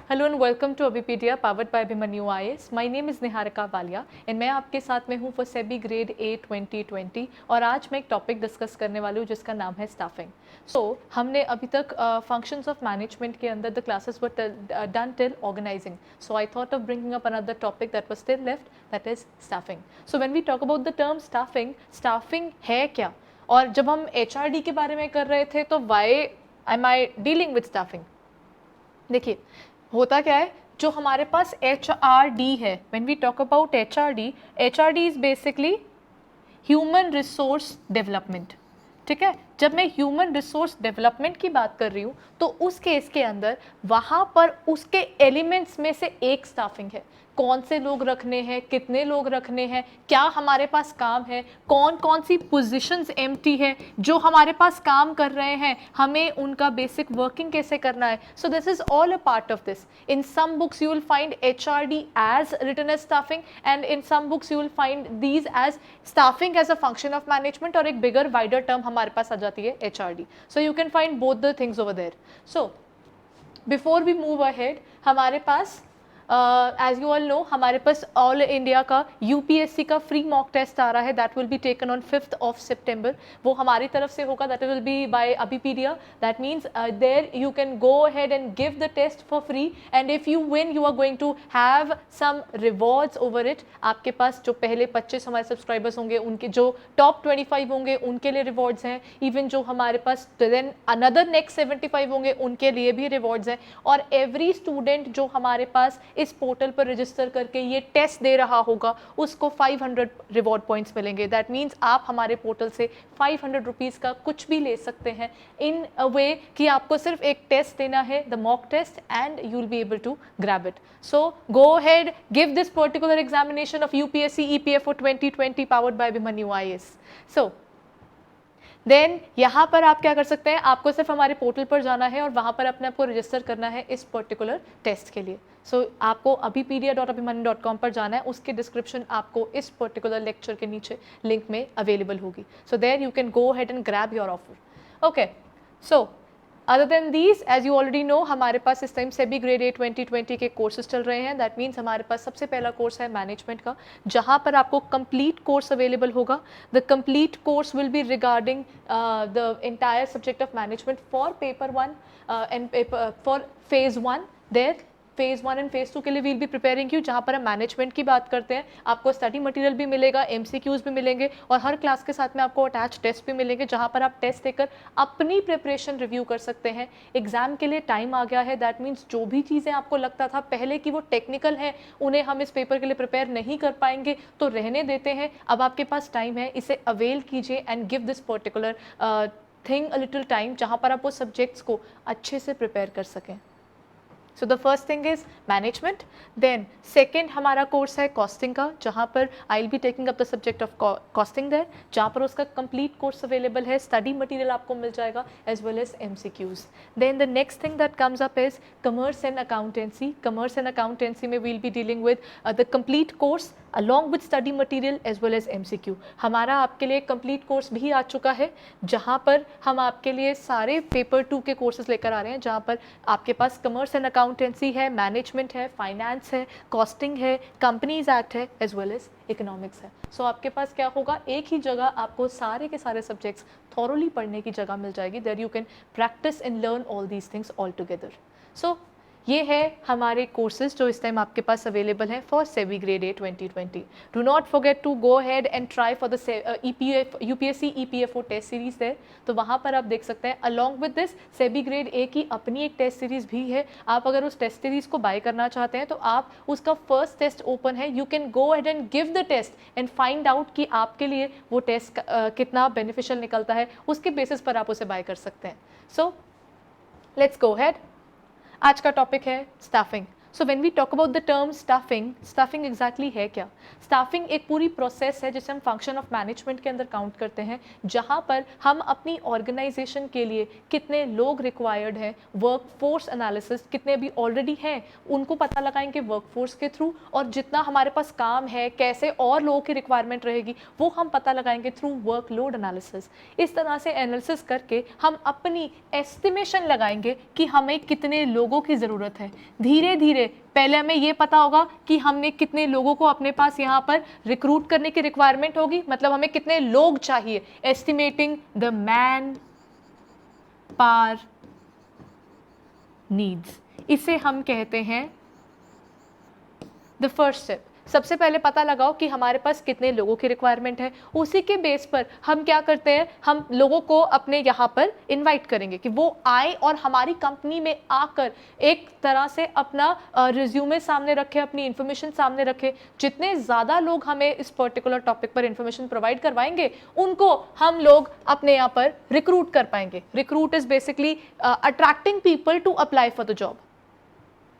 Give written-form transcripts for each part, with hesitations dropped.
Hello and welcome to Abipedia powered by Abhimanyu IAS. My name is Niharika Walia and मैं आपके साथ में हूँ for SEBI Grade A 2020 और आज मैं एक टॉपिक डिस्कस करने वाली हूँ जिसका नाम है स्टाफिंग. हमने अभी तक functions of management के अंदर the classes were done till organizing. So I thought of bringing up another topic that was still left, that is staffing. So when we talk about the term staffing है क्या? और जब हम HRD के बारे में कर रहे थे तो why am I dealing with staffing? देखिए होता क्या है, जो हमारे पास HRD है, when we talk about HRD is basically human resource development. ठीक है, जब मैं ह्यूमन रिसोर्स डेवलपमेंट की बात कर रही हूँ तो उस केस के अंदर वहाँ पर उसके एलिमेंट्स में से एक स्टाफिंग है. कौन से लोग रखने हैं, कितने लोग रखने हैं, क्या हमारे पास काम है, कौन कौन सी पोजीशंस एम्प्टी है, जो हमारे पास काम कर रहे हैं हमें उनका बेसिक वर्किंग कैसे करना है. So this is all a part of this. In some books you will find HRD as written as staffing and in some books you will find these as staffing as a function of management, और एक बिगर wider term हमारे पास आ जाती है HRD. So you can find both the things over there. So before we move ahead, हमारे पास as you all know हमारे पास all India का UPSC का फ्री मॉक टेस्ट आ रहा है. That will be taken on 5th of September. वो हमारी तरफ से होगा. That will be by Abhipedia. That means there you can go ahead and give the test for free, and if you win you are going to have some rewards over it. आपके पास जो पहले 25 हमारे सब्सक्राइबर्स होंगे, उनके जो top 25 होंगे उनके लिए रिवॉर्ड्स हैं. इवन जो हमारे पास देन अनदर नेक्स्ट 75 होंगे उनके लिए भी रिवॉर्ड्स हैं. और एवरी स्टूडेंट जो हमारे पास इस पोर्टल पर रजिस्टर करके ये टेस्ट दे रहा होगा उसको 500 रिवॉर्ड पॉइंट्स मिलेंगे. दैट मीन्स आप हमारे पोर्टल से 500 रुपीज़ का कुछ भी ले सकते हैं इन अ वे कि आपको सिर्फ एक टेस्ट देना है, the mock test, and you will be able to grab it. So go ahead, give this particular examination of UPSC EPFO 2020 powered by Abhimanyu IAS. So then यहाँ पर आप क्या कर सकते हैं, आपको सिर्फ हमारे पोर्टल पर जाना है और वहाँ पर अपने आपको रजिस्टर करना है इस पर्टिकुलर टेस्ट के लिए. सो आपको abipedia.abhimanyu.com पर जाना है. उसके डिस्क्रिप्शन आपको इस पर्टिकुलर लेक्चर के नीचे लिंक में अवेलेबल होगी. So there you can go ahead and grab your offer. Okay, so other than these as you already know हमारे पास इस टाइम SEBI Grade A 2020 के कोर्सेज चल रहे हैं. दैट मीन्स हमारे पास सबसे पहला कोर्स है मैनेजमेंट का, जहाँ पर आपको कंप्लीट कोर्स अवेलेबल होगा. The complete course will be regarding the entire subject of management for paper 1 and for phase 1. There phase 1 and phase 2 के लिए वील बी प्रिपेयरिंग यू. जहाँ पर हम मैनेजमेंट की बात करते हैं आपको स्टडी मटेरियल भी मिलेगा, MCQs भी मिलेंगे, और हर क्लास के साथ में आपको अटैच टेस्ट भी मिलेंगे जहाँ पर आप टेस्ट देकर अपनी प्रिपरेशन रिव्यू कर सकते हैं. एग्जाम के लिए टाइम आ गया है. दैट मीन्स जो भी चीज़ें आपको लगता था पहले कि वो टेक्निकल है, उन्हें हम इस पेपर के लिए प्रिपेयर नहीं कर पाएंगे तो रहने देते हैं. अब आपके पास टाइम है, इसे अवेल कीजिए and give this particular thing a little time, जहाँ पर आप वो सब्जेक्ट्स को अच्छे से प्रिपेयर कर सकें. So the first thing is management. Then second हमारा कोर्स है कॉस्टिंग का, जहाँ पर I'll be taking up the subject of costing there, जहाँ पर उसका complete कोर्स अवेलेबल है. स्टडी मटेरियल आपको मिल जाएगा as well as MCQs. Then the next thing that comes up is commerce and accountancy. Commerce and accountancy में we'll be dealing with the complete course along with study material as well as MCQ. हमारा आपके लिए complete course भी आ चुका है, जहाँ पर हम आपके लिए सारे पेपर 2 के कोर्सेज लेकर आ रहे हैं, जहाँ पर आपके पास कमर्स एंड अकाउंटेंसी है, मैनेजमेंट है, फाइनेंस है, कॉस्टिंग है, कंपनीज एक्ट है, एज वेल एज इकोनॉमिक्स है. सो आपके पास क्या होगा, एक ही जगह आपको सारे के सारे सब्जेक्ट्स थॉरोली पढ़ने की जगह मिल जाएगी. There you can practise and learn all these things all together. So ये है हमारे कोर्सेज जो इस टाइम आपके पास अवेलेबल हैं for SEBI Grade A 2020. Do not forget to go ahead and try for the UPSC EPFO test series है. तो वहाँ पर आप देख सकते हैं along with this SEBI Grade A की अपनी एक टेस्ट सीरीज़ भी है. आप अगर उस टेस्ट सीरीज़ को बाय करना चाहते हैं तो आप उसका फर्स्ट टेस्ट ओपन है, you can go ahead and give the test and find out कि आपके लिए वो टेस्ट कितना बेनिफिशियल निकलता है. उसके बेसिस पर आप उसे बाय कर सकते हैं. So let's go ahead. आज का टॉपिक है staffing. So when we talk about the term staffing, staffing exactly है क्या? स्टाफिंग एक पूरी प्रोसेस है जिसे हम फंक्शन ऑफ मैनेजमेंट के अंदर काउंट करते हैं, जहां पर हम अपनी ऑर्गेनाइजेशन के लिए कितने लोग रिक्वायर्ड हैं, वर्क फोर्स एनालिसिस कितने भी ऑलरेडी हैं उनको पता लगाएंगे वर्क फोर्स के थ्रू, और जितना हमारे पास काम है कैसे और लोगों की रिक्वायरमेंट रहेगी वो हम पता लगाएंगे थ्रू वर्क लोड एनालिसिस। इस तरह से एनालिसिस करके हम अपनी एस्टिमेशन लगाएंगे कि हमें कितने लोगों की ज़रूरत है। धीरे धीरे पहले हमें ये पता होगा कि हमने कितने लोगों को अपने पास यहाँ पर रिक्रूट करने की रिक्वायरमेंट होगी, मतलब हमें कितने लोग चाहिए, estimating the man power needs, इसे हम कहते हैं द फर्स्ट स्टेप। सबसे पहले पता लगाओ कि हमारे पास कितने लोगों की रिक्वायरमेंट है, उसी के बेस पर हम क्या करते हैं, हम लोगों को अपने यहाँ पर इनवाइट करेंगे कि वो आए और हमारी कंपनी में आकर एक तरह से अपना रिज्यूमे सामने रखे, अपनी इन्फॉर्मेशन सामने रखे। जितने ज़्यादा लोग हमें इस पर्टिकुलर टॉपिक पर इन्फॉर्मेशन प्रोवाइड करवाएंगे उनको हम लोग अपने यहाँ पर रिक्रूट कर पाएंगे। Recruit is basically attracting people to apply for the job.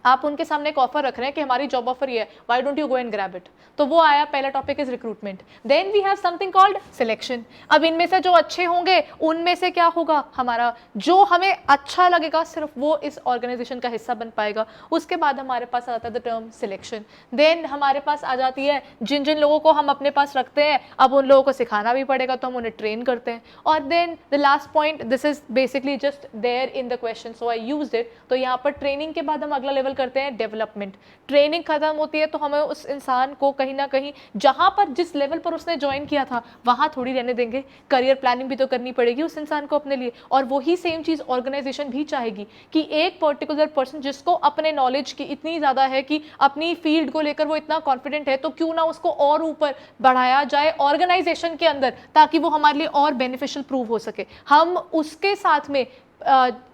आप उनके सामने एक ऑफर रख रहे हैं कि हमारी जॉब ऑफर ये है, why don't you go and grab it. तो वो आया, पहला topic is recruitment. Then we have something called selection. अब इनमें से जो अच्छे होंगे उनमें से क्या होगा, हमारा जो हमें अच्छा लगेगा सिर्फ वो इस ऑर्गेनाइजेशन का हिस्सा बन पाएगा। उसके बाद हमारे पास आता है द टर्म सिलेक्शन। देन हमारे पास आ जाती है जिन जिन लोगों को हम अपने पास रखते हैं, अब उन लोगों को सिखाना भी पड़ेगा तो हम उन्हें ट्रेन करते हैं। और then the last point, this is basically just there in the question so I used it. तो यहाँ पर ट्रेनिंग के बाद हम अगला लेवल करते हैं डेवलपमेंट। ट्रेनिंग खत्म होती है तो हमें उस इंसान को कहीं ना कहीं जहां पर जिस लेवल पर उसने ज्वाइन किया था वहां थोड़ी रहने देंगे, करियर प्लानिंग भी तो करनी पड़ेगी उस इंसान को अपने लिए। और वही सेम चीज ऑर्गेनाइजेशन भी चाहेगी कि एक पर्टिकुलर पर्सन जिसको अपने नॉलेज की इतनी ज्यादा है कि अपनी फील्ड को लेकर वो इतना कॉन्फिडेंट है, तो क्यों ना उसको और ऊपर बढ़ाया जाए ऑर्गेनाइजेशन के अंदर, ताकि वो हमारे लिए और बेनिफिशियल प्रूव हो सके। हम उसके साथ में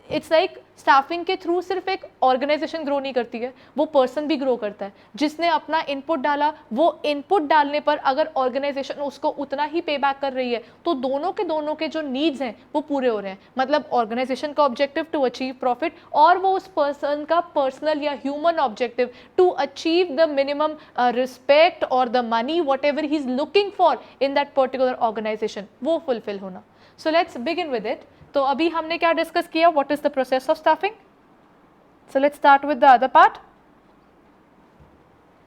इट्स लाइक स्टाफिंग के थ्रू सिर्फ एक ऑर्गेनाइजेशन ग्रो नहीं करती है, वो पर्सन भी ग्रो करता है। जिसने अपना इनपुट डाला, वो इनपुट डालने पर अगर ऑर्गेनाइजेशन उसको उतना ही पे बैक कर रही है तो दोनों के जो नीड्स हैं वो पूरे हो रहे हैं। मतलब ऑर्गेनाइजेशन का ऑब्जेक्टिव टू अचीव प्रॉफिट और वो उस पर्सन का पर्सनल या human objective to achieve the minimum respect और the money whatever he is looking for in that particular organisation, वो फुलफिल होना। So let's begin with it. तो अभी हमने क्या डिस्कस किया, what is the process of staffing. So let's start with the other part.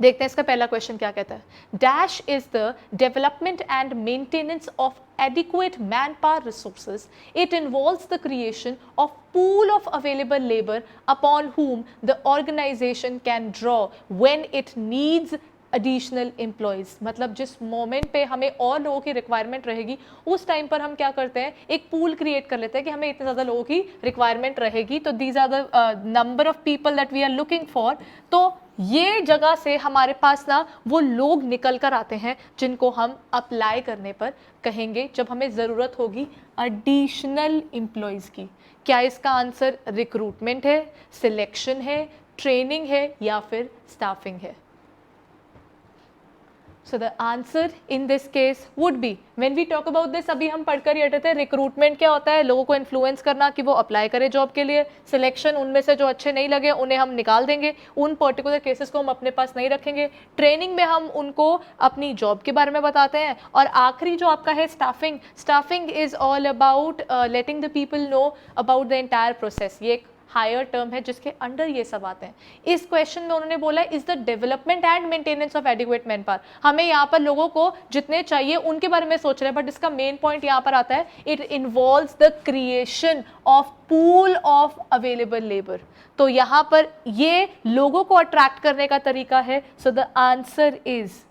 देखते हैं इसका पहला क्वेश्चन क्या कहता है। Dash is the development and maintenance of adequate manpower resources. It involves the creation of pool of available labor upon whom the organization can draw when it needs additional employees. मतलब जिस moment पे हमें और लोगों की requirement रहेगी उस time पर हम क्या करते हैं, एक पूल क्रिएट कर लेते हैं कि हमें इतने ज़्यादा लोगों की रिक्वायरमेंट रहेगी, तो these are the number of people that we are looking for. तो ये जगह से हमारे पास ना वो लोग निकल कर आते हैं जिनको हम अप्लाई करने पर कहेंगे जब हमें ज़रूरत होगी एडिशनल एम्प्लॉयज़ की। क्या इसका आंसर रिक्रूटमेंट है, सिलेक्शन है, ट्रेनिंग है या फिर स्टाफिंग है? So the answer in this case would be, when we talk about this, अभी हम पढ़कर ही हटे थे, रिक्रूटमेंट क्या होता है, लोगों को इन्फ्लुएंस करना कि वो अप्लाई करें जॉब के लिए। सिलेक्शन, उनमें से जो अच्छे नहीं लगे उन्हें हम निकाल देंगे, उन पर्टिकुलर केसेस को हम अपने पास नहीं रखेंगे। ट्रेनिंग में हम उनको अपनी जॉब के बारे में बताते हैं। और आखिरी जो आपका है staffing, staffing is all about letting the people know about the entire process. ये एक हायर टर्म है जिसके अंडर ये सब आते हैं। इस क्वेश्चन में उन्होंने बोला is the development and maintenance of adequate man power. हमें यहाँ पर लोगों को जितने चाहिए उनके बारे में सोच रहे हैं, बट इसका मेन पॉइंट यहाँ पर आता है, it involves the creation of pool of available labour. तो यहाँ पर ये लोगों को अट्रैक्ट करने का तरीका है। So the answer is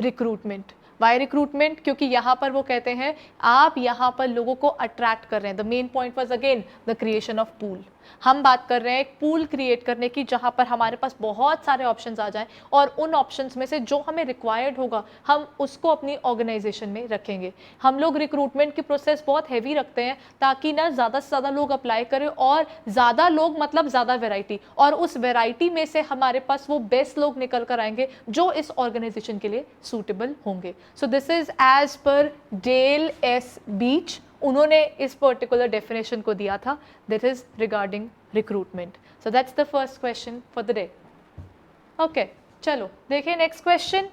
recruitment. Why recruitment? क्योंकि यहाँ पर वो कहते हैं आप यहाँ पर लोगों को अट्रैक्ट कर रहे हैं। The main point was again the creation of pool. हम बात कर रहे हैं एक पूल क्रिएट करने की जहाँ पर हमारे पास बहुत सारे ऑप्शंस आ जाएं और उन ऑप्शंस में से जो हमें रिक्वायर्ड होगा हम उसको अपनी ऑर्गेनाइजेशन में रखेंगे। हम लोग रिक्रूटमेंट की प्रोसेस बहुत हैवी रखते हैं ताकि ना ज़्यादा से ज़्यादा लोग अप्लाई करें, और ज़्यादा लोग मतलब ज़्यादा वेराइटी, और उस वेराइटी में से हमारे पास वो बेस्ट लोग निकल कर आएंगे जो इस ऑर्गेनाइजेशन के लिए सूटेबल होंगे। So this is as per Dale S Beach उन्होंने इस पर्टिकुलर डेफिनेशन को दिया था, that is regarding recruitment. So that's the first question for the day. Okay, चलो देखिए next question.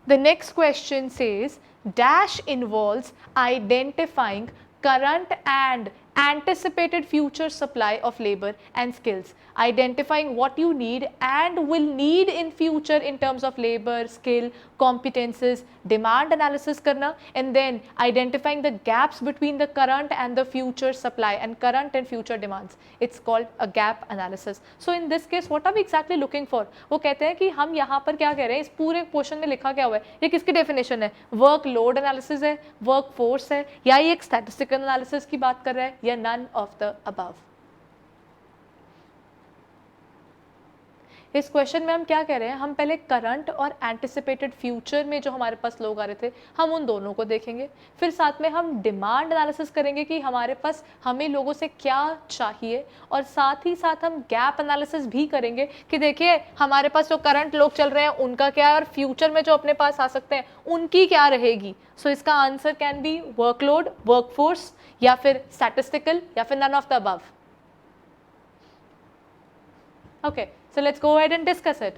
The next question says dash involves identifying current and anticipated future supply of labor and skills, identifying what you need and will need in future in terms of labor, skill, competences, demand analysis karna, and then identifying the gaps between the current and the future supply and current and future demands. It's called a gap analysis. So in this case what are we exactly looking for? वो कहते हैं कि हम यहाँ पर क्या कह रहे हैं, इस पूरे क्वेश्चन में लिखा क्या हुआ है, ये किसकी डेफिनेशन है, वर्क लोड एनालिसिस है, वर्क फोर्स है, या ये एक स्टैटिस्टिकल एनालिसिस की बात कर रहा है, या none of the above. इस क्वेश्चन में हम क्या कह रहे हैं, हम पहले करंट और एंटिसिपेटेड फ्यूचर में जो हमारे पास लोग आ रहे थे हम उन दोनों को देखेंगे, फिर साथ में हम डिमांड एनालिसिस करेंगे कि हमारे पास हमें लोगों से क्या चाहिए, और साथ ही साथ हम गैप एनालिसिस भी करेंगे कि देखिए हमारे पास जो करंट लोग चल रहे हैं उनका क्या है और फ्यूचर में जो अपने पास आ सकते हैं उनकी क्या रहेगी. सो इसका answer can be workload, workforce, या फिर स्टैटिस्टिकल, या फिर none of the above. Okay, so let's go ahead and discuss it.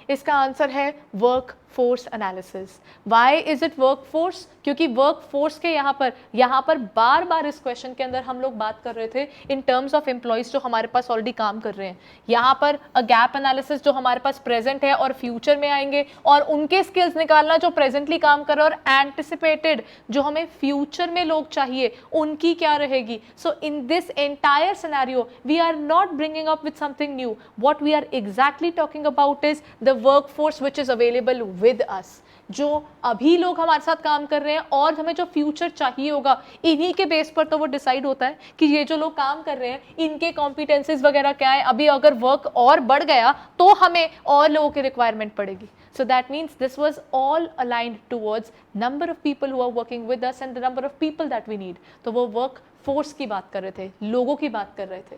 इसका आंसर है work force analysis. Why is it work force? क्योंकि वर्क फोर्स के यहाँ पर बार बार इस क्वेश्चन के अंदर हम लोग बात कर रहे थे इन टर्म्स ऑफ एम्प्लॉइज जो हमारे पास ऑलरेडी काम कर रहे हैं. यहाँ पर अ गैप एनालिसिस जो हमारे पास प्रेजेंट है और फ्यूचर में आएंगे, और उनके स्किल्स निकालना जो प्रेजेंटली काम कर रहे हैं, और एंटिसिपेटेड जो हमें फ्यूचर में लोग चाहिए उनकी क्या रहेगी. So in this entire scenario we are not bringing up with something new. What we are exactly talking about is the work force which is available with us. जो अभी लोग हमारे साथ काम कर रहे हैं और हमें जो फ्यूचर चाहिए होगा, इन्हीं के बेस पर तो वो डिसाइड होता है कि ये जो लोग काम कर रहे हैं इनके कॉम्पिटेंसीज वगैरह क्या है. अभी अगर वर्क और बढ़ गया तो हमें और लोगों की रिक्वायरमेंट पड़ेगी. So that means this was all aligned towards number of people who are working with us and the number of people that we need. तो वो वर्क फोर्स की बात कर रहे थे, लोगों की बात कर रहे थे.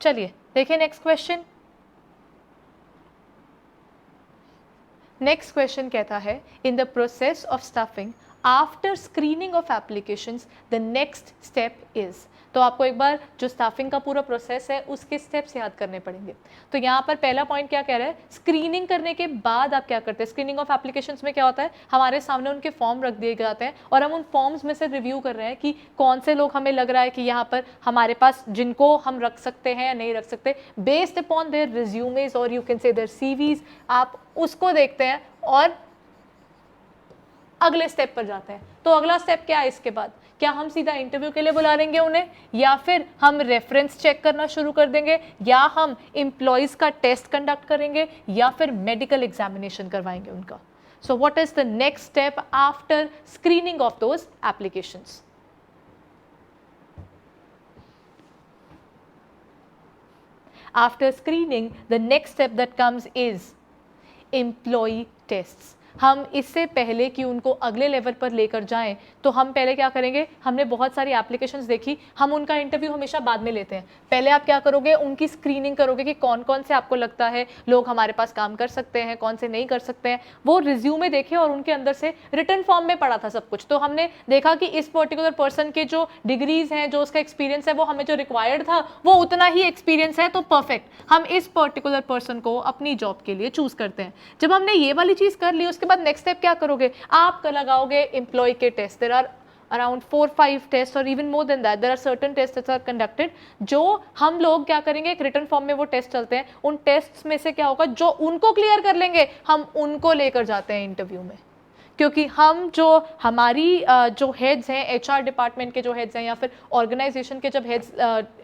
चलिए देखिए नेक्स्ट क्वेश्चन. नेक्स्ट क्वेश्चन कहता है in the process of stuffing after screening of applications the next step is. तो आपको एक बार जो स्टाफिंग का पूरा प्रोसेस है उसके स्टेप्स याद करने पड़ेंगे. तो यहाँ पर पहला पॉइंट क्या कह रहा है, स्क्रीनिंग करने के बाद आप क्या करते हैं. स्क्रीनिंग ऑफ एप्लीकेशंस में क्या होता है, हमारे सामने उनके फॉर्म रख दिए जाते हैं और हम उन फॉर्म्स में से रिव्यू कर रहे हैं कि कौन से लोग हमें लग रहा है कि यहाँ पर हमारे पास जिनको हम रख सकते हैं या नहीं रख सकते, बेस्ड अपॉन देयर रिज्यूमेज और you can say their CVs. आप उसको देखते हैं और अगले स्टेप पर जाते हैं. तो अगला स्टेप क्या है इसके बाद, क्या हम सीधा इंटरव्यू के लिए बुला लेंगे उन्हें, या फिर हम रेफरेंस चेक करना शुरू कर देंगे, या हम एम्प्लॉइज का टेस्ट कंडक्ट करेंगे, या फिर मेडिकल एग्जामिनेशन करवाएंगे उनका. So what is the next step after screening of those applications. After screening, the next step that comes is employee tests. हम इससे पहले कि उनको अगले लेवल पर लेकर जाएं तो हम पहले क्या करेंगे, हमने बहुत सारी एप्लीकेशंस देखी, हम उनका इंटरव्यू हमेशा बाद में लेते हैं. पहले आप क्या करोगे, उनकी स्क्रीनिंग करोगे कि कौन कौन से आपको लगता है लोग हमारे पास काम कर सकते हैं, कौन से नहीं कर सकते हैं. वो रिज्यूमे देखे और उनके अंदर से रिटन फॉर्म में पड़ा था सब कुछ. तो हमने देखा कि इस पर्टिकुलर पर्सन के जो डिग्रीज हैं, जो उसका एक्सपीरियंस है, वो हमें जो रिक्वायर्ड था वो उतना ही एक्सपीरियंस है, तो परफेक्ट, हम इस पर्टिकुलर पर्सन को अपनी जॉब के लिए चूज करते हैं. जब हमने ये वाली चीज कर ली, उसके बाद नेक्स्ट स्टेप क्या करोगे, आप लगाओगे एम्प्लॉय के test. There are around 4-5 tests or even more than that. There are certain tests that are conducted. जो हम लोग क्या करेंगे, एक रिटन फॉर्म में वो टेस्ट चलते हैं. उन टेस्ट्स में से क्या होगा, जो उनको क्लियर कर लेंगे हम उनको लेकर जाते हैं इंटरव्यू में. क्योंकि हम जो हमारी जो हेड्स हैं, एचआर डिपार्टमेंट के जो हेड्स हैं या फिर ऑर्गेनाइजेशन के जब हेड्स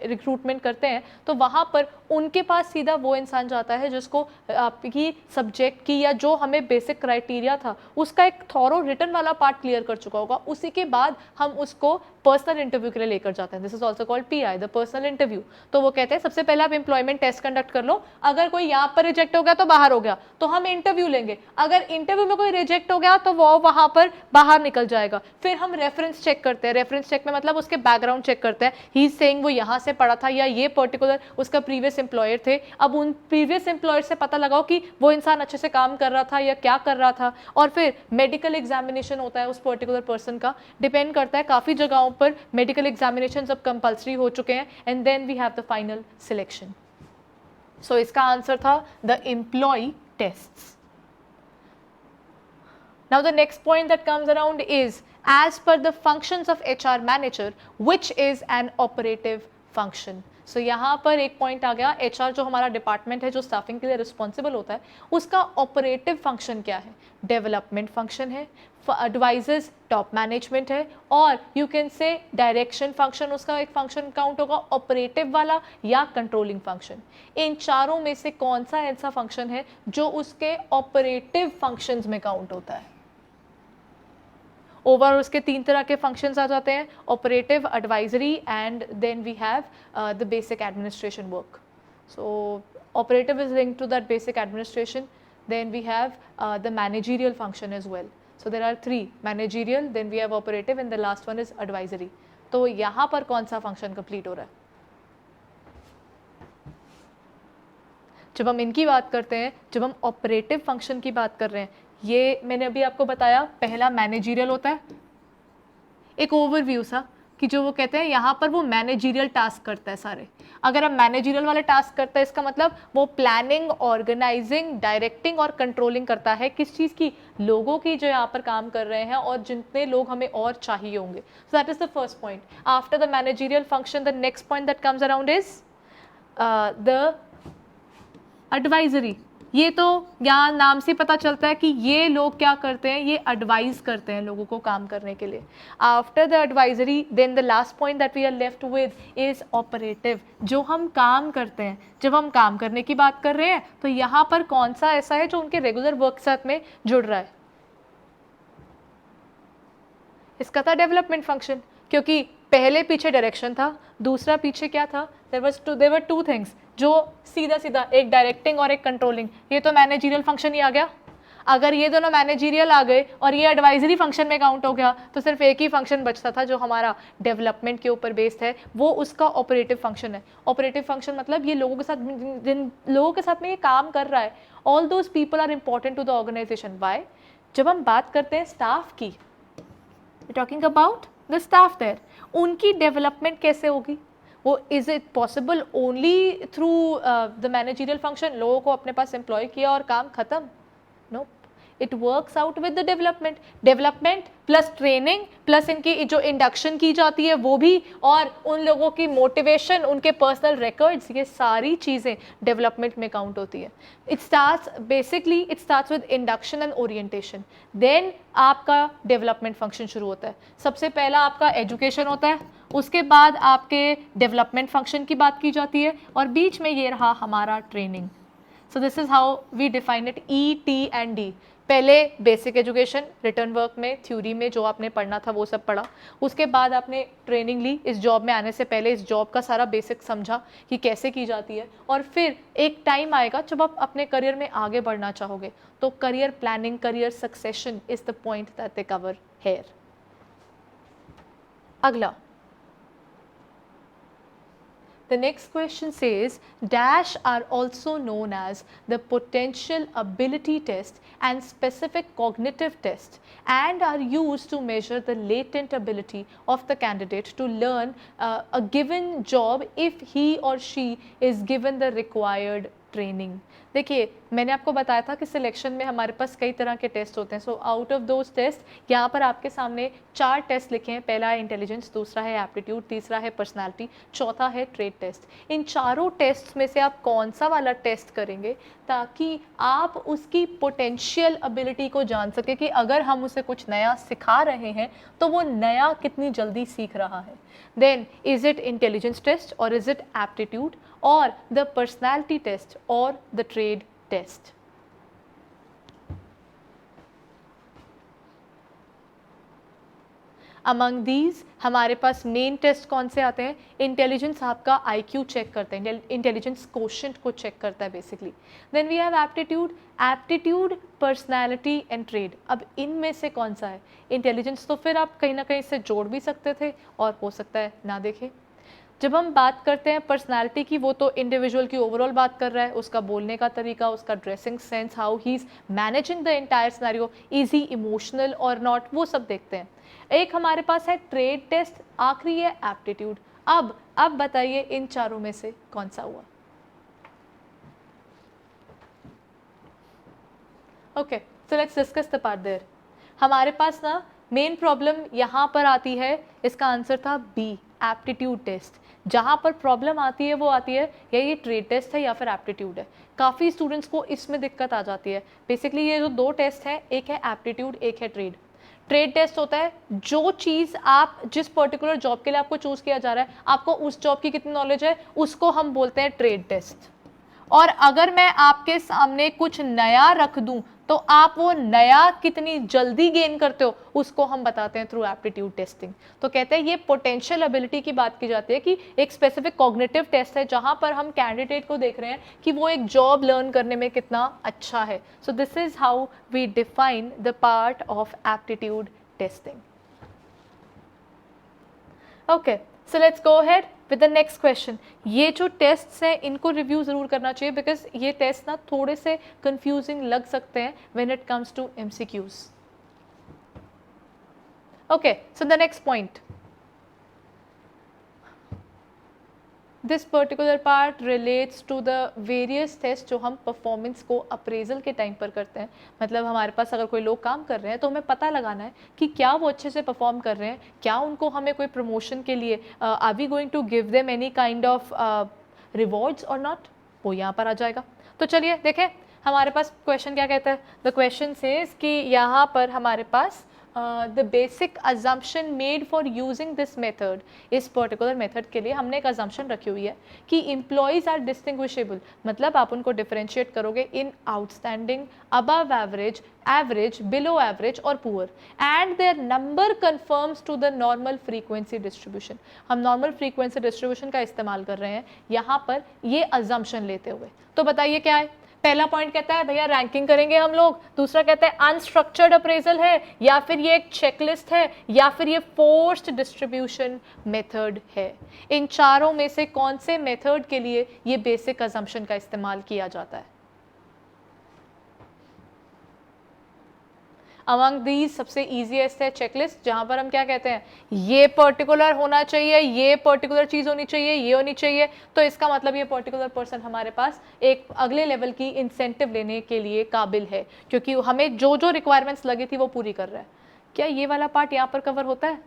रिक्रूटमेंट करते हैं तो वहाँ पर उनके पास सीधा वो इंसान जाता है जिसको आपकी सब्जेक्ट की या जो हमें बेसिक क्राइटेरिया था उसका एक थॉरो रिटन वाला पार्ट क्लियर कर चुका होगा. उसी के बाद हम उसको पर्सनल इंटरव्यू के लिए लेकर जाते हैं. This is also called PI, the personal interview. तो वो कहते हैं सबसे पहले आप एम्प्लॉयमेंट टेस्ट कंडक्ट कर लो, अगर कोई यहाँ पर रिजेक्ट हो गया तो बाहर हो गया, तो हम इंटरव्यू लेंगे. अगर इंटरव्यू में कोई रिजेक्ट हो गया तो वो वहाँ पर बाहर निकल जाएगा। फिर हम रेफरेंस चेक करते हैं, रेफरेंस चेक में मतलब उसके बैकग्राउंड चेक करते हैं, ही इज सेइंग वो यहाँ से पढ़ा था या ये पर्टिकुलर उसका प्रीवियस एम्प्लॉयर थे। अब उन प्रीवियस एम्प्लॉयर से पता लगाओ कि वो इंसान अच्छे से काम कर रहा था या क्या कर रहा था। और फिर मेडिकल एग्जामिनेशन होता है उस पर्टिकुलर पर्सन का, डिपेंड करता है, काफ़ी जगहों पर मेडिकल एग्जामिनेशन अब कंपल्सरी हो चुके हैं, and then we have the final selection. So इसका आंसर था the employ tests. Now the next point that comes around is, as per the functions of HR manager, which is an operative function. So यहाँ पर एक point आ गया, HR जो हमारा department है जो स्टाफिंग के लिए रिस्पॉन्सिबल होता है, उसका ऑपरेटिव फंक्शन क्या है? डेवलपमेंट फंक्शन है, एडवाइजर्स टॉप मैनेजमेंट है, और यू कैन से डायरेक्शन फंक्शन उसका एक फंक्शन काउंट होगा, ऑपरेटिव वाला या कंट्रोलिंग फंक्शन। इन चारों में से कौन सा ऐसा फंक्शन है जो उसके ऑपरेटिव फंक्शंस में काउंट होता है? ओवरऑल उसके तीन तरह के फंक्शंस आ जाते हैं, operative, advisory, and then we have the basic administration work. So operative is linked to that basic administration. Then we have the managerial function as well. So there are three: managerial, then we have operative, and the last one is advisory. तो यहाँ पर कौन सा function complete हो रहा है? जब हम इनकी बात करते हैं, जब हम ऑपरेटिव फंक्शन की बात कर रहे हैं, ये मैंने अभी आपको बताया, पहला मैनेजरियल होता है, एक ओवरव्यू सा कि जो वो कहते हैं यहाँ पर वो मैनेजरियल टास्क करता है सारे। अगर हम मैनेजरियल वाले टास्क करता है, इसका मतलब वो प्लानिंग, ऑर्गेनाइजिंग, डायरेक्टिंग और कंट्रोलिंग करता है किस चीज़ की? लोगों की जो यहाँ पर काम कर रहे हैं और जितने लोग हमें और चाहिए होंगे। So that is the first point. After the managerial function, the next point that comes around is the advisory. ये तो यहाँ नाम से पता चलता है कि ये लोग क्या करते हैं, ये एडवाइज करते हैं लोगों को काम करने के लिए। After the advisory, then the last point that we are left with is operative, जो हम काम करते हैं। जब हम काम करने की बात कर रहे हैं तो यहाँ पर कौन सा ऐसा है जो उनके रेगुलर वर्क के साथ में जुड़ रहा है? इसका था डेवलपमेंट फंक्शन, क्योंकि पहले पीछे डायरेक्शन था, दूसरा पीछे क्या था? देयर वर टू थिंग्स, जो सीधा सीधा, एक डायरेक्टिंग और एक कंट्रोलिंग। ये तो मैनेजरियल फंक्शन ही आ गया। अगर ये दोनों मैनेजरियल आ गए और ये एडवाइजरी फंक्शन में काउंट हो गया तो सिर्फ एक ही फंक्शन बचता था जो हमारा डेवलपमेंट के ऊपर बेस्ड है, वो उसका ऑपरेटिव फंक्शन है। ऑपरेटिव फंक्शन मतलब ये लोगों के साथ, जिन लोगों के साथ में ये काम कर रहा है, all those people are important to the organisation. Why? जब हम बात करते हैं स्टाफ की, talking about the staff there, उनकी डेवलपमेंट कैसे होगी? वो is it possible only through the managerial function? लोगों को अपने पास एम्प्लॉय किया और काम खत्म? No, it works out with the development. Development plus training plus इनकी जो इंडक्शन की जाती है वो भी, और उन लोगों की मोटिवेशन, उनके पर्सनल रिकॉर्ड्स, ये सारी चीज़ें डेवलपमेंट में काउंट होती है। It starts with induction and orientation, then आपका डेवलपमेंट फंक्शन शुरू होता है। सबसे पहला आपका एजुकेशन होता है, उसके बाद आपके डेवलपमेंट फंक्शन की बात की जाती है, और बीच में ये रहा हमारा training. So this is how we define it, E, T and D. पहले बेसिक एजुकेशन, रिटर्न वर्क में, थ्योरी में जो आपने पढ़ना था वो सब पढ़ा, उसके बाद आपने ट्रेनिंग ली, इस जॉब में आने से पहले इस जॉब का सारा बेसिक समझा कि कैसे की जाती है, और फिर एक टाइम आएगा जब आप अपने करियर में आगे बढ़ना चाहोगे, तो career planning, career succession is the point that they cover here. अगला, the next question says, dash are also known as the potential ability test and specific cognitive test, and are used to measure the latent ability of the candidate to learn a given job if he or she is given the required training. देखिए, मैंने आपको बताया था कि selection में हमारे पास कई तरह के टेस्ट होते हैं। So out of those test यहाँ पर आपके सामने 4 टेस्ट लिखे हैं। पहला है इंटेलिजेंस, दूसरा है एप्टीट्यूड, तीसरा है पर्सनालिटी, चौथा है ट्रेड टेस्ट। इन चारों टेस्ट में से आप कौन सा वाला टेस्ट करेंगे ताकि आप उसकी पोटेंशियल एबिलिटी को जान सके कि अगर हम उसे कुछ नया सिखा रहे हैं तो वो नया कितनी जल्दी सीख रहा है। Then is it intelligence test, और is it aptitude, or the personality test, or the trade test? Among these हमारे पास मेन टेस्ट कौन से आते हैं? इंटेलिजेंस आपका IQ चेक करते हैं, इंटेलिजेंस क्वोशंट को चेक करता है basically. Then we have aptitude, aptitude, personality and trade. अब इनमें से कौन सा है? इंटेलिजेंस तो फिर आप कहीं ना कहीं से जोड़ भी सकते थे और हो सकता है ना देखें। जब हम बात करते हैं पर्सनालिटी की, वो तो इंडिविजुअल की ओवरऑल बात कर रहा है, उसका बोलने का तरीका, उसका dressing sense, how he is managing the entire scenario, is he emotional और नॉट, वो सब देखते हैं। एक हमारे पास है ट्रेड टेस्ट, आखिरी है एप्टीट्यूड। अब बताइए इन चारों में से कौन सा हुआ? Okay, so let's discuss the part there. हमारे पास ना मेन प्रॉब्लम यहाँ पर आती है, इसका आंसर था बी, एप्टीट्यूड टेस्ट। जहाँ पर प्रॉब्लम आती है वो आती है या ये ट्रेड टेस्ट है या फिर एप्टीट्यूड है। काफ़ी स्टूडेंट्स को इसमें दिक्कत आ जाती है। बेसिकली ये जो दो टेस्ट है, एक है एप्टीट्यूड, एक है ट्रेड। ट्रेड टेस्ट होता है जो चीज़ आप जिस पर्टिकुलर जॉब के लिए आपको चूज किया जा रहा है, आपको उस जॉब की कितनी नॉलेज है, उसको हम बोलते हैं ट्रेड टेस्ट। और अगर मैं आपके सामने कुछ नया रख दूं तो आप वो नया कितनी जल्दी गेन करते हो, उसको हम बताते हैं थ्रू एप्टीट्यूड टेस्टिंग। तो कहते हैं ये पोटेंशियल एबिलिटी की बात की जाती है कि एक स्पेसिफिक कॉग्निटिव टेस्ट है जहां पर हम कैंडिडेट को देख रहे हैं कि वो एक जॉब लर्न करने में कितना अच्छा है। So this is how we define the part of aptitude testing. Okay, so let's go ahead with the next question. ये जो टेस्ट्स हैं इनको रिव्यू ज़रूर करना चाहिए, बिकॉज ये टेस्ट ना थोड़े से कंफ्यूजिंग लग सकते हैं when it comes to MCQs। Okay, so the next point, this particular part relates to the various test जो हम परफॉर्मेंस को अप्रेजल के टाइम पर करते हैं। मतलब हमारे पास अगर कोई लोग काम कर रहे हैं तो हमें पता लगाना है कि क्या वो अच्छे से परफॉर्म कर रहे हैं, क्या उनको हमें कोई प्रमोशन के लिए are we going to give them any kind of rewards और नॉट, वो यहाँ पर आ जाएगा। तो चलिए देखें हमारे पास क्वेश्चन क्या कहता है। द क्वेश्चन सेज कि यहाँ पर हमारे पास the basic assumption made for using this method, इस पर्टिकुलर मेथड के लिए हमने एक अजम्पशन रखी हुई है कि इम्प्लॉयज़ आर डिस्टिंग्विशेबल, मतलब आप उनको डिफरेंशिएट करोगे in outstanding, above average, average, below average और poor, and their number confirms to the normal frequency distribution. हम नॉर्मल फ्रीक्वेंसी डिस्ट्रीब्यूशन का इस्तेमाल कर रहे हैं यहाँ पर ये अजम्पशन लेते हुए। तो बताइए क्या है। पहला पॉइंट कहता है भैया रैंकिंग करेंगे हम लोग, दूसरा कहता है अनस्ट्रक्चर्ड अप्रेजल है, या फिर ये एक चेकलिस्ट है, या फिर ये फोर्स्ड डिस्ट्रीब्यूशन मेथड है। इन चारों में से कौन से मेथड के लिए ये बेसिक अजम्पशन का इस्तेमाल किया जाता है? अमंग दीज सबसे ईजीएस्ट है चेकलिस्ट, जहां पर हम क्या कहते हैं ये पर्टिकुलर होना चाहिए, ये पर्टिकुलर चीज होनी चाहिए, ये होनी चाहिए, तो इसका मतलब ये पर्टिकुलर पर्सन हमारे पास एक अगले लेवल की इंसेंटिव लेने के लिए काबिल है, क्योंकि हमें जो जो रिक्वायरमेंट्स लगी थी वो पूरी कर रहा है। क्या ये वाला पार्ट यहाँ पर कवर होता है?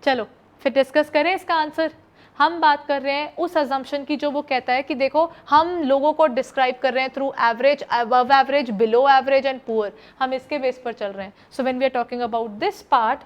चलो फिर डिस्कस करें इसका आंसर। हम बात कर रहे हैं उस अजम्पशन की जो वो कहता है कि देखो हम लोगों को डिस्क्राइब कर रहे हैं through average, above average, below average and poor, हम इसके बेस पर चल रहे हैं। So when we are talking about this part,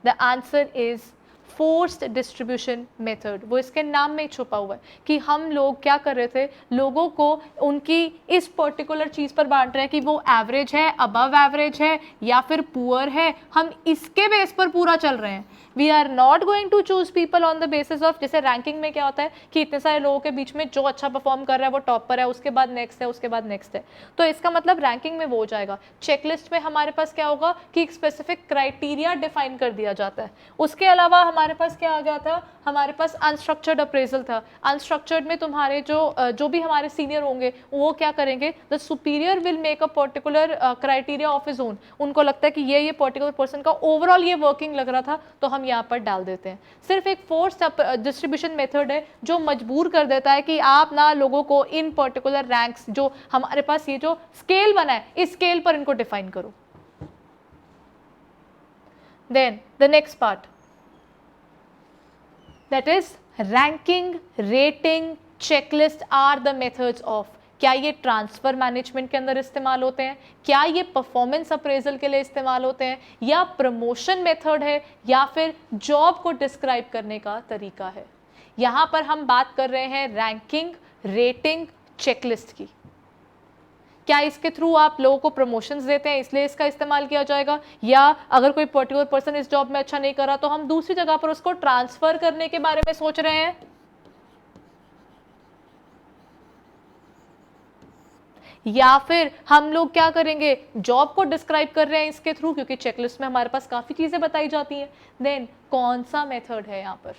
the answer is forced distribution method. वो इसके नाम में ही छुपा हुआ है कि हम लोग क्या कर रहे थे, लोगों को उनकी इस पर्टिकुलर चीज़ पर बांट रहे हैं कि वो एवरेज है, अबव एवरेज है या फिर पुअर है, हम इसके बेस पर पूरा चल रहे हैं। We are not going to choose people on the basis of, जैसे रैंकिंग में क्या होता है कि इतने सारे लोगों के बीच में जो अच्छा परफॉर्म कर रहा है वो टॉप पर है, उसके बाद नेक्स्ट है, उसके बाद नेक्स्ट है, तो इसका मतलब रैंकिंग में वो हो जाएगा। चेकलिस्ट में हमारे पास क्या होगा कि एक स्पेसिफिक क्राइटेरिया डिफाइन कर दिया जाता है। उसके अलावा हमारे पास क्या आ गया था, हमारे पास अनस्ट्रक्चर्ड अप्रेजल था। अनस्ट्रक्चर्ड में तुम्हारे जो भी हमारे सीनियर होंगे वो क्या करेंगे, the superior will make a particular criteria of his own, उनको लगता है कि ये पर्टिकुलर पर्सन का ओवरऑल ये वर्किंग लग रहा था तो हम यहाँ पर डाल देते हैं। सिर्फ एक फोर्स डिस्ट्रीब्यूशन मेथड है जो मजबूर कर देता है कि आप ना लोगों को इन पर्टिकुलर रैंक्स, जो हमारे पास ये जो स्केल बना है इस स्केल पर इनको डिफाइन करो। Then the next part, that is ranking, rating, checklist are the methods of। क्या ये ट्रांसफर मैनेजमेंट के अंदर इस्तेमाल होते हैं, क्या ये परफॉर्मेंस अप्रेजल के लिए इस्तेमाल होते हैं, या प्रमोशन मेथड है, या फिर जॉब को डिस्क्राइब करने का तरीका है। यहाँ पर हम बात कर रहे हैं रैंकिंग, रेटिंग, चेकलिस्ट की। क्या इसके थ्रू आप लोगों को प्रमोशंस देते हैं इसलिए इसका इस्तेमाल किया जाएगा, या अगर कोई पर्टिकुलर पर्सन इस जॉब में अच्छा नहीं कर रहा तो हम दूसरी जगह पर उसको ट्रांसफर करने के बारे में सोच रहे हैं, या फिर हम लोग क्या करेंगे, जॉब को डिस्क्राइब कर रहे हैं इसके थ्रू, क्योंकि चेकलिस्ट में हमारे पास काफी चीजें बताई जाती हैं। देन कौन सा मेथड है यहां पर?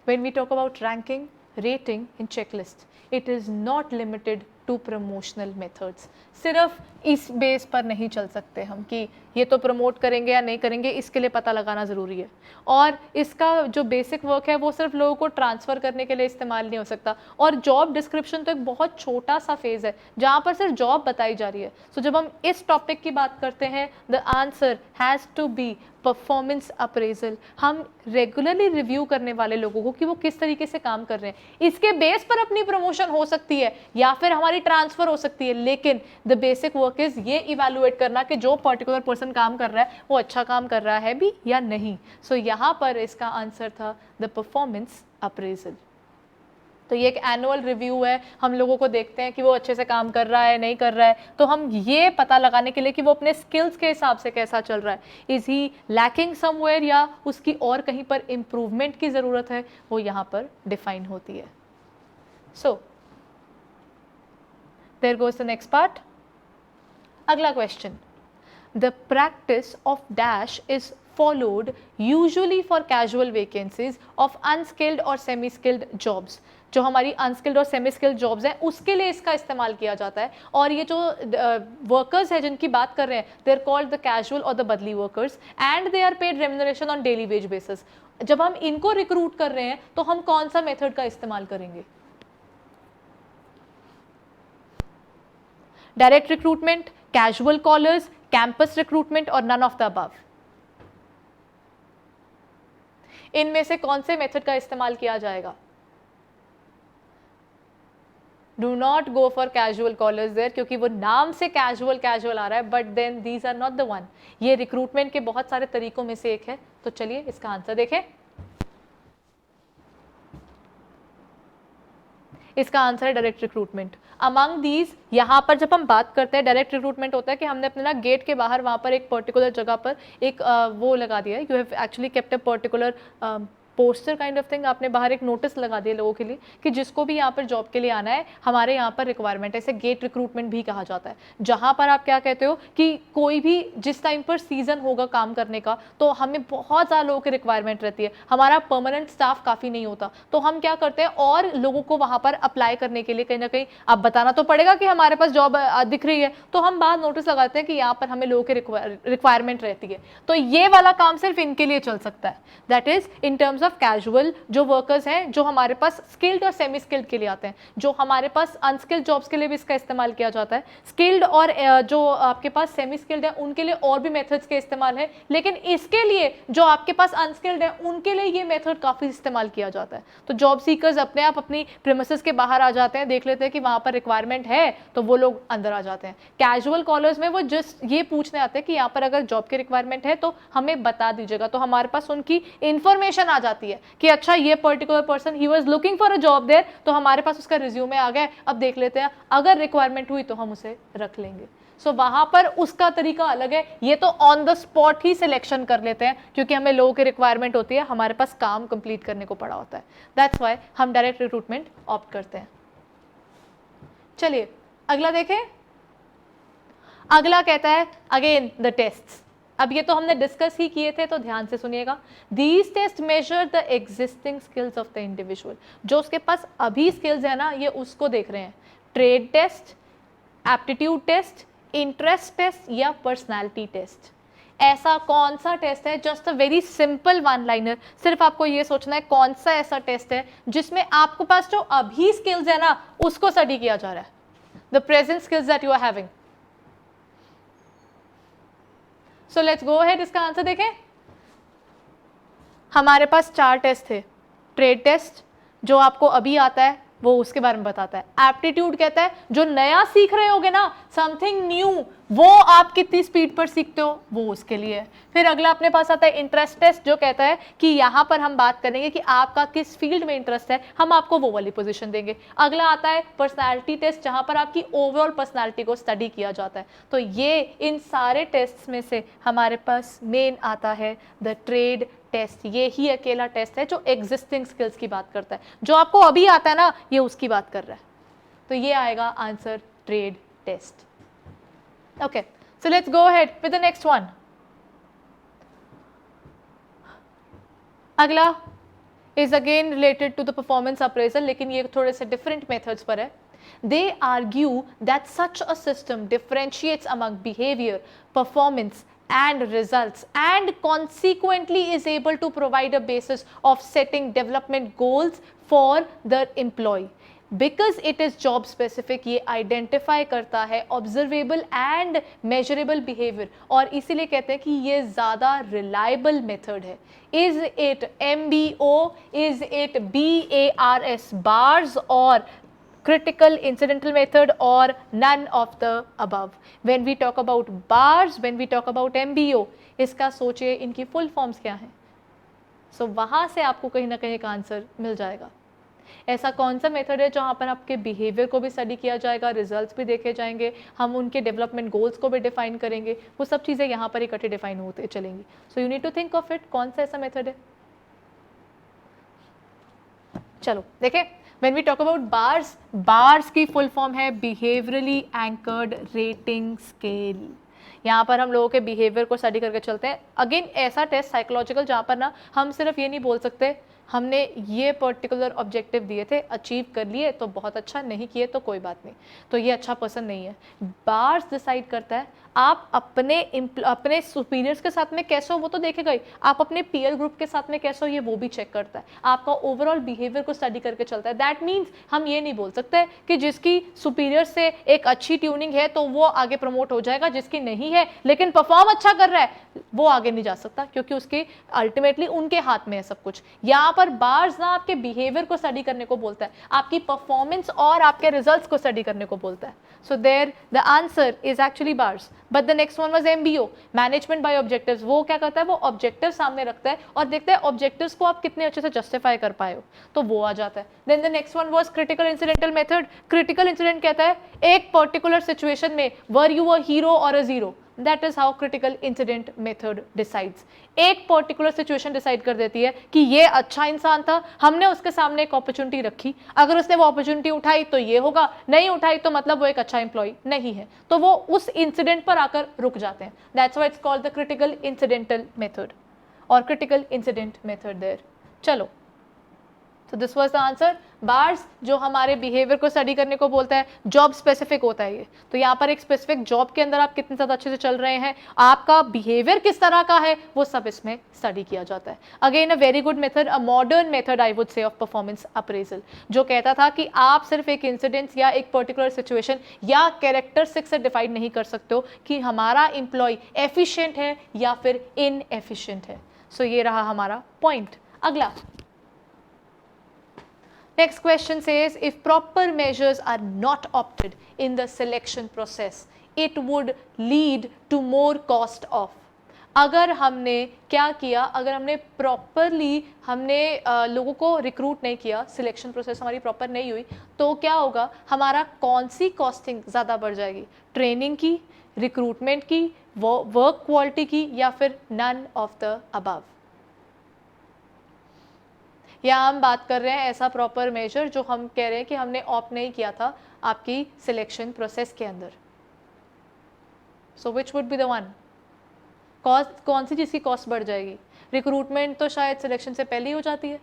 When we talk about ranking, rating in checklist, it is not limited to promotional methods. सिर्फ इस बेस पर नहीं चल सकते हम कि ये तो प्रमोट करेंगे या नहीं करेंगे, इसके लिए पता लगाना ज़रूरी है। और इसका जो बेसिक वर्क है वो सिर्फ लोगों को ट्रांसफ़र करने के लिए इस्तेमाल नहीं हो सकता। और जॉब डिस्क्रिप्शन तो एक बहुत छोटा सा फेज़ है जहाँ पर सिर्फ जॉब बताई जा रही है। सो जब हम इस टॉपिक की बात करते हैं, the answer has to be performance appraisal. हम रेगुलरली रिव्यू करने वाले लोगों को कि वो किस तरीके से काम कर रहे हैं, इसके बेस पर अपनी प्रमोशन हो सकती है या फिर हमारी ट्रांसफ़र हो सकती है, लेकिन द बेसिक वर्क इज ये इवैल्यूएट करना कि जो पर्टिकुलर पर्सन काम कर रहा है वो अच्छा काम कर रहा है भी या नहीं। सो यहाँ पर इसका आंसर था द परफॉर्मेंस अप्रेजल। तो ये एक एनुअल रिव्यू है, हम लोगों को देखते हैं कि वो अच्छे से काम कर रहा है नहीं कर रहा है, तो हम ये पता लगाने के लिए कि वो अपने स्किल्स के हिसाब से कैसा चल रहा है, इज ही लैकिंग समवेयर या उसकी और कहीं पर इम्प्रूवमेंट की ज़रूरत है, वो यहाँ पर डिफाइन होती है। So there goes the next part. अगला question, the practice of dash is followed usually for casual vacancies of unskilled or semi skilled jobs। जो हमारी अनस्किल्ड और सेमी स्किल्ड जॉब्स हैं उसके लिए इसका इस्तेमाल किया जाता है। और ये जो वर्कर्स हैं जिनकी बात कर रहे हैं, they are called the casual और द बदली workers and they are paid remuneration on daily wage basis. जब हम इनको रिक्रूट कर रहे हैं तो हम कौन सा मेथड का इस्तेमाल करेंगे? Direct recruitment, casual callers, campus recruitment और नन ऑफ द अबव। इनमें से कौन से मेथड का इस्तेमाल किया जाएगा? Do not go for casual callers there, क्योंकि वो नाम से कैजुअल आ रहा है, but then these are not the one. ये रिक्रूटमेंट के बहुत सारे तरीकों में से एक है। तो चलिए इसका आंसर देखें। इसका आंसर है डायरेक्ट रिक्रूटमेंट। अमंग दीज, यहाँ पर जब हम बात करते हैं डायरेक्ट रिक्रूटमेंट होता है कि हमने अपने ना गेट के बाहर वहाँ पर एक पर्टिकुलर जगह पर एक वो लगा दिया है, you have actually kept a particular poster kind of thing, आपने बाहर एक नोटिस लगा दिया लोगों के लिए कि जिसको भी यहाँ पर जॉब के लिए आना है हमारे यहाँ पर रिक्वायरमेंट है। इसे गेट रिक्रूटमेंट भी कहा जाता है, जहाँ पर आप क्या कहते हो कि कोई भी जिस टाइम पर सीजन होगा काम करने का तो हमें बहुत ज़्यादा लोगों की रिक्वायरमेंट रहती है, हमारा परमानेंट स्टाफ काफ़ी नहीं होता, तो हम क्या करते हैं और लोगों को वहाँ पर अप्लाई करने के लिए कहीं ना कहीं अब बताना तो पड़ेगा कि हमारे पास जॉब दिख रही है, तो हम बाहर नोटिस लगाते हैं कि यहाँ पर हमें लोगों की रिक्वायरमेंट रहती है। तो ये वाला काम सिर्फ इनके लिए चल सकता है, that is in terms of casual जो वर्कर्स हैं जो हमारे पास स्किल्ड और सेमी स्किल्ड के लिए आते हैं। जो हमारे पास अनस्किल्ड जॉब्स के लिए भी इसका इस्तेमाल किया जाता है, स्किल्ड और जो आपके पास सेमी स्किल्ड है उनके लिए और भी मेथड्स के इस्तेमाल है, लेकिन इसके लिए जो आपके पास अनस्किल्ड है उनके लिए ये मेथड काफ़ी इस्तेमाल किया जाता है। तो जॉब सीकर्स अपने आप अपनी प्रीमिसेस के बाहर आ जाते हैं, देख लेते हैं कि वहाँ पर रिक्वायरमेंट है तो वो लोग अंदर आ जाते हैं। कैजुअल कॉलर्स में वो जस्ट ये पूछने आते हैं कि यहाँ पर अगर जॉब की रिक्वायरमेंट है तो हमें बता दीजिएगा, तो हमारे पास उनकी इंफॉर्मेशन आ जाती है कि अच्छा ये पर्टिकुलर पर्सन ही was looking for a job there, तो हमारे पास उसका रिज्यूमे आ गया, अब देख लेते हैं अगर रिक्वायरमेंट हुई तो हम उसे रख लेंगे। सो वहां पर उसका तरीका अलग है, ये तो on the spot he selection कर लेते हैं क्योंकि हमें लोगों की रिक्वायरमेंट होती है, हमारे पास काम कंप्लीट करने को पड़ा होता है, दैट्स व्हाई हम डायरेक्ट रिक्रूटमेंट ऑप्ट करते हैं। चलिए अगला देखें। अगला कहता है अगेन द टेस्ट्स। अब ये तो हमने डिस्कस ही किए थे, तो ध्यान से सुनिएगा। These test measure the existing skills of the individual. जो उसके पास अभी स्किल्स है ना, ये उसको देख रहे हैं। Trade test, aptitude test, interest test या पर्सनैलिटी टेस्ट। ऐसा कौन सा टेस्ट है, just a very simple one liner, सिर्फ आपको ये सोचना है कौन सा ऐसा टेस्ट है जिसमें आपके पास जो अभी स्किल्स है ना उसको स्टडी किया जा रहा है, the present skills that you are having. So let's go ahead, इसका आंसर देखें। हमारे पास 4 टेस्ट थे। ट्रेड टेस्ट जो आपको अभी आता है वो उसके बारे में बताता है। एप्टीट्यूड कहता है जो नया सीख रहे होगे ना, समथिंग न्यू, वो आप कितनी स्पीड पर सीखते हो वो उसके लिए है। फिर अगला अपने पास आता है इंटरेस्ट टेस्ट, जो कहता है कि यहाँ पर हम बात करेंगे कि आपका किस फील्ड में इंटरेस्ट है, हम आपको वो वाली पोजीशन देंगे। अगला आता है पर्सनालिटी टेस्ट, जहाँ पर आपकी ओवरऑल पर्सनालिटी को स्टडी किया जाता है। तो ये इन सारे टेस्ट में से हमारे पास मेन आता है द ट्रेड टेस्ट। ये ही अकेला टेस्ट है जो एग्जिस्टिंग स्किल्स की बात करता है। जो आपको अभी आता है ना, ये उसकी बात कर रहा है। तो ये आएगा answer trade test. Okay, so let's go ahead with the next one. अगला is again related to the performance appraisal, लेकिन ये थोड़े से different methods पर है. They argue that such a system differentiates among behavior, performance and results and consequently is able to provide a basis of setting development goals for the employee. Because it is job specific, ये identify करता है observable and measurable behaviour, और इसीलिए कहते हैं कि ये ज़्यादा रिलायबल मेथड है. Is it MBO, is it BARS, bars, और critical incidental method, or none of the above? When we talk about bars, when we talk about MBO, इसका सोचिए इनकी फुल फॉर्म्स क्या हैं. सो वहाँ से आपको कहीं ना कहीं एक आंसर मिल जाएगा. ऐसा कौन सा मेथड है जहाँ पर आपके बिहेवियर को भी स्टडी किया जाएगा, रिजल्ट्स भी देखे जाएंगे, हम उनके डेवलपमेंट गोल्स को भी डिफाइन करेंगे, वो सब चीज़ें यहाँ पर इकट्ठे डिफाइन होते चलेंगी. So you need to think of it, कौन सा ऐसा मेथड है. चलो देखें. When we talk about bars, bars की फुल फॉर्म है बिहेवियरली एंकर्ड रेटिंग स्केल. यहाँ पर हम लोगों के बिहेवियर को स्टडी करके चलते हैं. अगेन ऐसा टेस्ट साइकोलॉजिकल जहाँ पर ना हम सिर्फ ये नहीं बोल सकते हमने ये पर्टिकुलर ऑब्जेक्टिव दिए थे, अचीव कर लिए तो बहुत अच्छा, नहीं किए तो कोई बात नहीं, तो ये अच्छा पर्सन नहीं है. बार्स डिसाइड करता है आप अपने सुपीरियर्स के साथ में कैसे हो वो तो देखेगा ही, आप अपने पीयर ग्रुप के साथ में कैसे हो ये वो भी चेक करता है, आपका ओवरऑल बिहेवियर को स्टडी करके चलता है. दैट मीन्स हम ये नहीं बोल सकते कि जिसकी सुपीरियर से एक अच्छी ट्यूनिंग है तो वो आगे प्रमोट हो जाएगा, जिसकी नहीं है लेकिन परफॉर्म अच्छा कर रहा है वो आगे नहीं जा सकता, क्योंकि उसके अल्टीमेटली उनके हाथ में है सब कुछ. यहाँ पर बार्स ना आपके बिहेवियर को स्टडी करने को बोलता है, आपकी परफॉर्मेंस और आपके रिजल्ट्स को स्टडी करने को बोलता है. So there the answer is actually bars. But the next one was MBO, management by objectives. वो क्या करता है, वो ऑब्जेक्टिव सामने रखता है और देखता है ऑब्जेक्टिव्स को आप कितने अच्छे से जस्टिफाई कर पाए हो, तो वो आ जाता है. Then the next one was critical incidental method. Critical incident कहता है एक पर्टिकुलर सिचुएशन में वर यू अ हीरो और a zero. That is how critical incident method decides. एक पर्टिकुलर सिचुएशन डिसाइड कर देती है कि ये अच्छा इंसान था, हमने उसके सामने एक अपॉर्चुनिटी रखी, अगर उसने वो अपॉर्चुनिटी उठाई तो ये होगा, नहीं उठाई तो मतलब वो एक अच्छा एम्प्लॉय नहीं है, तो वो उस इंसिडेंट पर आकर रुक जाते हैं. That's why it's called the critical incidental method or critical incident method there. चलो, तो this was the answer. Bars जो हमारे बिहेवियर को स्टडी करने को बोलता है, जॉब स्पेसिफिक होता है ये. तो यहाँ पर एक स्पेसिफिक जॉब के अंदर आप कितने ज़्यादा अच्छे से चल रहे हैं, आपका बिहेवियर किस तरह का है, वो सब इसमें स्टडी किया जाता है. Again a very good method, a modern method I would say of performance appraisal, जो कहता था कि आप सिर्फ एक इंसिडेंट्स या एक पर्टिकुलर सिचुएशन या कैरेक्टरिस्टिक्स से डिफाइन नहीं कर सकते हो कि हमारा एम्प्लॉय एफिशिएंट है या फिर इनएफिशिएंट है. सो ये रहा हमारा पॉइंट. अगला next question says if proper measures are not opted in the selection process it would lead to more cost of. अगर हमने क्या किया, अगर हमने प्रॉपरली लोगों को रिक्रूट नहीं किया, सिलेक्शन प्रोसेस हमारी प्रॉपर नहीं हुई, तो क्या होगा, हमारा कौन सी कॉस्टिंग ज़्यादा बढ़ जाएगी, ट्रेनिंग की, रिक्रूटमेंट की, वर्क क्वालिटी की, या फिर नन ऑफ द अबव. या हम बात कर रहे हैं ऐसा प्रॉपर मेजर जो हम कह रहे हैं कि हमने ऑप्ट नहीं किया था आपकी सिलेक्शन प्रोसेस के अंदर. So which would be the one, cost कौन सी चीज़ की कॉस्ट बढ़ जाएगी. रिक्रूटमेंट तो शायद सिलेक्शन से पहले ही हो जाती है.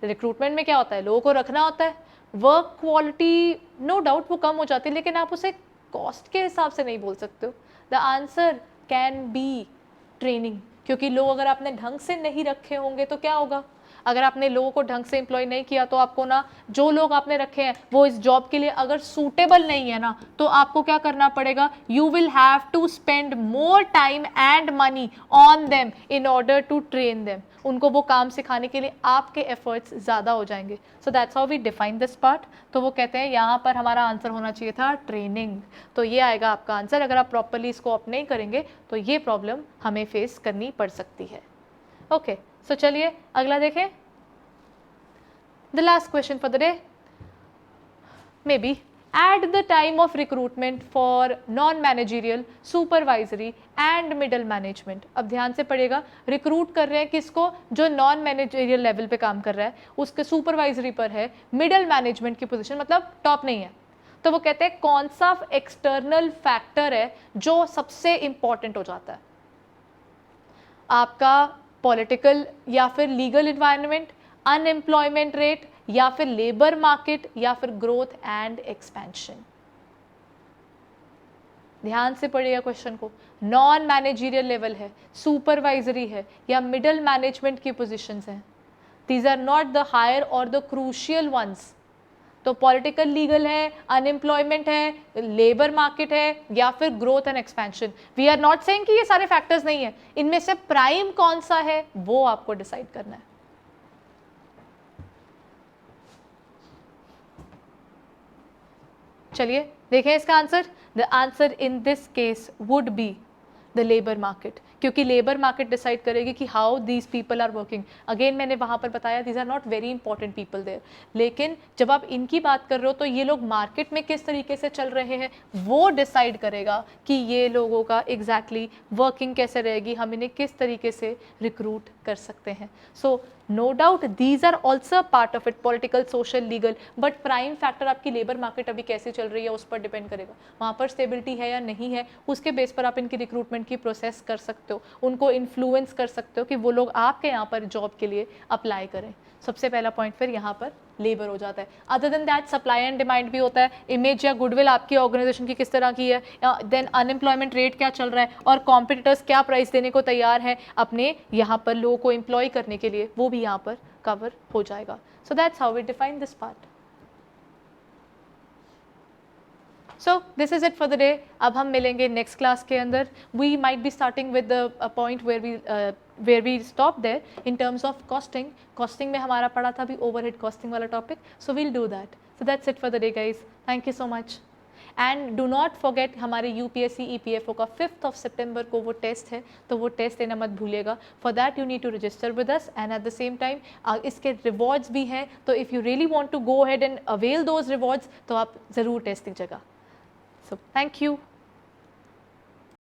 रिक्रूटमेंट में क्या होता है, लोगों को रखना होता है. वर्क क्वालिटी नो डाउट वो कम हो जाती है, लेकिन आप उसे कॉस्ट के हिसाब से नहीं बोल सकते हो. The answer can be training, क्योंकि लोग अगर आपने ढंग से नहीं रखे होंगे तो क्या होगा, अगर आपने लोगों को ढंग से एम्प्लॉय नहीं किया तो आपको ना, जो लोग आपने रखे हैं वो इस जॉब के लिए अगर सूटेबल नहीं है ना, तो आपको क्या करना पड़ेगा, you will have to spend more time and money on them in order to train them. उनको वो काम सिखाने के लिए आपके एफर्ट्स ज़्यादा हो जाएंगे। So that's how we define this part. तो वो कहते हैं यहाँ पर हमारा आंसर होना चाहिए था ट्रेनिंग। तो ये आएगा आपका आंसर। अगर आप प्रॉपरली इसको अप नहीं करेंगे तो ये प्रॉब्लम हमें फेस करनी पड़ सकती है। ओके, सो चलिए अगला देखें। The last question for the day, may be at the time of recruitment for non-managerial, supervisory and middle management। अब ध्यान से पढ़िएगा, रिक्रूट कर रहे हैं किसको, जो नॉन मैनेजरियल लेवल पे काम कर रहा है, उसके सुपरवाइजरी पर है, मिडल मैनेजमेंट की पोजीशन मतलब टॉप नहीं है। तो वो कहते हैं कौन सा एक्सटर्नल फैक्टर है जो सबसे इंपॉर्टेंट हो जाता है, आपका पॉलिटिकल या फिर लीगल इन्वायरमेंट, अनएम्प्लॉयमेंट रेट, या फिर लेबर मार्केट, या फिर ग्रोथ एंड एक्सपेंशन। ध्यान से पढ़िएगा क्वेश्चन को। नॉन मैनेजरियल लेवल है, सुपरवाइजरी है, या मिडिल मैनेजमेंट की पोजीशंस हैं। These are not the higher और द क्रूशियल वंस। तो पॉलिटिकल लीगल है, अनएम्प्लॉयमेंट है, लेबर मार्केट है, या फिर growth and expansion. We are not saying कि ये सारे फैक्टर्स नहीं है, इनमें से प्राइम कौन सा है वो आपको डिसाइड करना है। चलिए देखें इसका answer. The answer in this case would be the labour market, क्योंकि लेबर मार्केट डिसाइड करेगी कि how these people are working. Again मैंने वहाँ पर बताया these are not very important people there, लेकिन जब आप इनकी बात कर रहे हो तो ये लोग मार्केट में किस तरीके से चल रहे हैं वो डिसाइड करेगा कि ये लोगों का एग्जैक्टली वर्किंग कैसे रहेगी, हम इन्हें किस तरीके से रिक्रूट कर सकते हैं। So no doubt these are also part of it, political, social, legal, but prime factor आपकी लेबर मार्केट अभी कैसे चल रही है उस पर डिपेंड करेगा। वहाँ पर स्टेबिलिटी है या नहीं है, उसके बेस पर आप इनकी रिक्रूटमेंट की प्रोसेस कर सकते हो, उनको इन्फ्लुएंस कर सकते हो कि वो लोग आपके यहाँ पर जॉब के लिए अप्लाई करें। सबसे पहला पॉइंट फिर यहाँ पर लेबर हो जाता है। Other than that supply and demand भी होता है, इमेज या गुडविल आपकी ऑर्गेनाइजेशन की किस तरह की है, देन अनएम्प्लॉयमेंट रेट क्या चल रहा है, और कॉम्पिटिटर्स क्या प्राइस देने को तैयार है अपने यहाँ पर लोगों को एम्प्लॉय करने के लिए, वो भी यहाँ पर कवर हो जाएगा। So that's how we define this part. So this is it for the day. अब हम मिलेंगे नेक्स्ट क्लास के अंदर। We might be starting with the point where we stop there in terms of costing. Costing में हमारा पड़ा था अभी ओवरहेड कॉस्टिंग वाला topic, so we'll do that. So that's it for the day guys, thank you so much. And do not forget हमारे UPSC EPFO का 5th of September को वो टेस्ट है, तो वो टेस्ट देना मत भूलिएगा। For that you need to register with us, and at the same time इसके रिवॉर्ड्स भी हैं, तो if you really want to go ahead and avail those rewards तो आप ज़रूर टेस्ट दीजिएगा। So thank you.